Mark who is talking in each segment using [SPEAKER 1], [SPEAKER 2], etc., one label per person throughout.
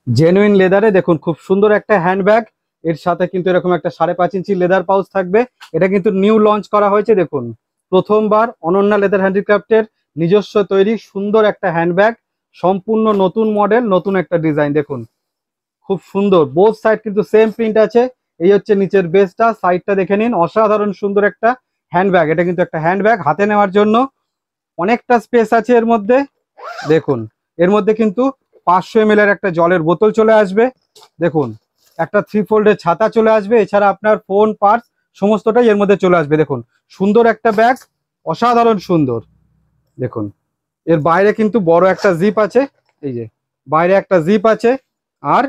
[SPEAKER 1] Genuine লেদারে দেখুন খুব সুন্দর একটা হ্যান্ডব্যাগ। এর সাথে কিন্তু এরকম একটা 5.5 ইঞ্চি লেদার পাউচ থাকবে। এটা কিন্তু নিউ লঞ্চ করা হয়েছে। দেখুন প্রথমবার অনন্যা লেদার হ্যান্ডিক্রাফটের নিজস্ব তৈরি সুন্দর একটা হ্যান্ডব্যাগ, সম্পূর্ণ নতুন মডেল, নতুন একটা ডিজাইন। দেখুন খুব সুন্দর, বোথ সাইড কিন্তু সেম প্রিন্ট আছে। এই হচ্ছে নিচের বেসটা, সাইডটা দেখে নিন, অসাধারণ সুন্দর একটা হ্যান্ডব্যাগ। এটা কিন্তু একটা হ্যান্ডব্যাগ হাতে নেওয়ার জন্য অনেকটা স্পেস আছে এর মধ্যে। দেখুন এর মধ্যে কিন্তু 500 ml এর একটা জলের বোতল চলে আসবে। দেখুন একটা 3 ফোল্ডের ছাতা চলে আসবে। এছাড়া আপনার ফোন, পার্স সমস্তটাই এর মধ্যে চলে আসবে। দেখুন সুন্দর একটা ব্যাগ, অসাধারণ সুন্দর। দেখুন এর বাইরে কিন্তু বড় একটা জিপ আছে। এই যে বাইরে একটা জিপ আছে, আর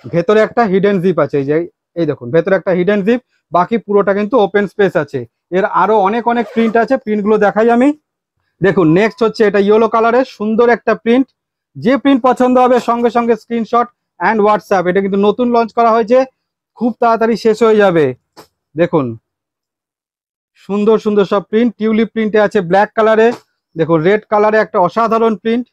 [SPEAKER 1] ভেতরে একটা হিডেন জিপ আছে। এই যে এই দেখুন ভেতরে একটা হিডেন জিপ, বাকি পুরোটা কিন্তু ওপেন স্পেস আছে। এর আরো অনেক অনেক প্রিন্ট আছে, প্রিন্টগুলো দেখাই আমি। দেখুন নেক্সট হচ্ছে এটা ইয়েলো কালারের সুন্দর একটা প্রিন্ট। যে প্রিন্ট পছন্দ হবে সঙ্গে সঙ্গে স্ক্রিনশট অ্যান্ড হোয়াটসঅ্যাপ। এটা কিন্তু নতুন লঞ্চ করা হয়েছে, খুব তাড়াতাড়ি শেষ হয়ে যাবে। দেখুন সুন্দর সুন্দর সব প্রিন্ট, টিউলিপ প্রিন্টে আছে ব্ল্যাক কালারে। দেখুন রেড কালারে একটা অসাধারণ প্রিন্ট।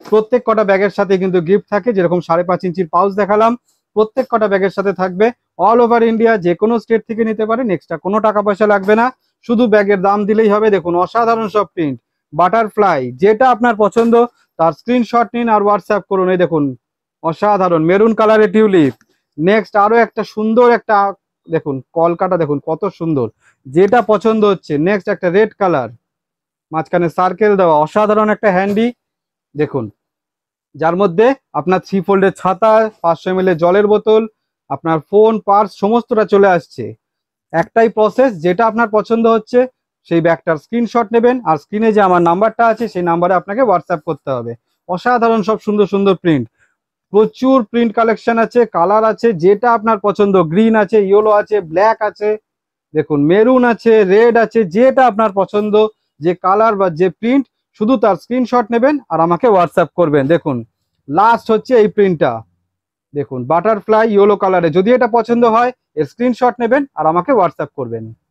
[SPEAKER 1] প্রত্যেক কটা ব্যাগের সাথে কিন্তু গিফট থাকে, যেরকম 5.5 ইঞ্চির পাউচ দেখালাম, প্রত্যেক কটা ব্যাগের সাথে থাকবে। অল ওভার ইন্ডিয়া যে কোনো স্টেট থেকে নিতে পারেন, এক্সট্রা কোনো টাকা পয়সা লাগবে না, শুধু ব্যাগের দাম দিলেই হবে। দেখুন অসাধারণ সব প্রিন্ট, বাটারফ্লাই, যেটা আপনার পছন্দ তার স্ক্রিনশট নিন আর হোয়াটসঅ্যাপ করুন। এই দেখুন অসাধারণ মেরুন কালারের টিউলিপ। নেক্সট আরো একটা সুন্দর একটা, দেখুন কলকাটা দেখুন কত সুন্দর, যেটা পছন্দ হচ্ছে। নেক্সট একটা রেড কালার, মাঝখানে সার্কেল দেওয়া, অসাধারণ একটা হ্যান্ডি। দেখুন যার মধ্যে আপনার 3 ফোল্ডের ছাতা, 500 ml এর জলের বোতল, আপনার ফোন, পার্স সমস্তটা চলে আসছে। একটাই প্রসেস, যেটা আপনার পছন্দ হচ্ছে সেই ব্যাগটার স্ক্রিনশট নেবেন, আর স্ক্রিনে যে আমার নাম্বারটা আছে সেই নাম্বারে আপনাকে হোয়াটসঅ্যাপ করতে হবে। অসাধারণ সব সুন্দর সুন্দর প্রিন্ট, প্রচুর প্রিন্ট কালেকশন আছে, কালার আছে, যেটা আপনার পছন্দ। গ্রিন আছে, ইয়েলো আছে, ব্ল্যাক আছে, দেখুন মেরুন আছে, রেড আছে, যেটা আপনার পছন্দ, যে কালার বা যে প্রিন্ট, শুধু তার স্ক্রিনশট নেবেন আর আমাকে হোয়াটসঅ্যাপ করবেন। দেখুন লাস্ট হচ্ছে এই প্রিন্টটা, দেখুন বাটারফ্লাই ইয়েলো কালারে। যদি এটা পছন্দ হয় এর স্ক্রিনশট নেবেন আর আমাকে হোয়াটসঅ্যাপ করবেন।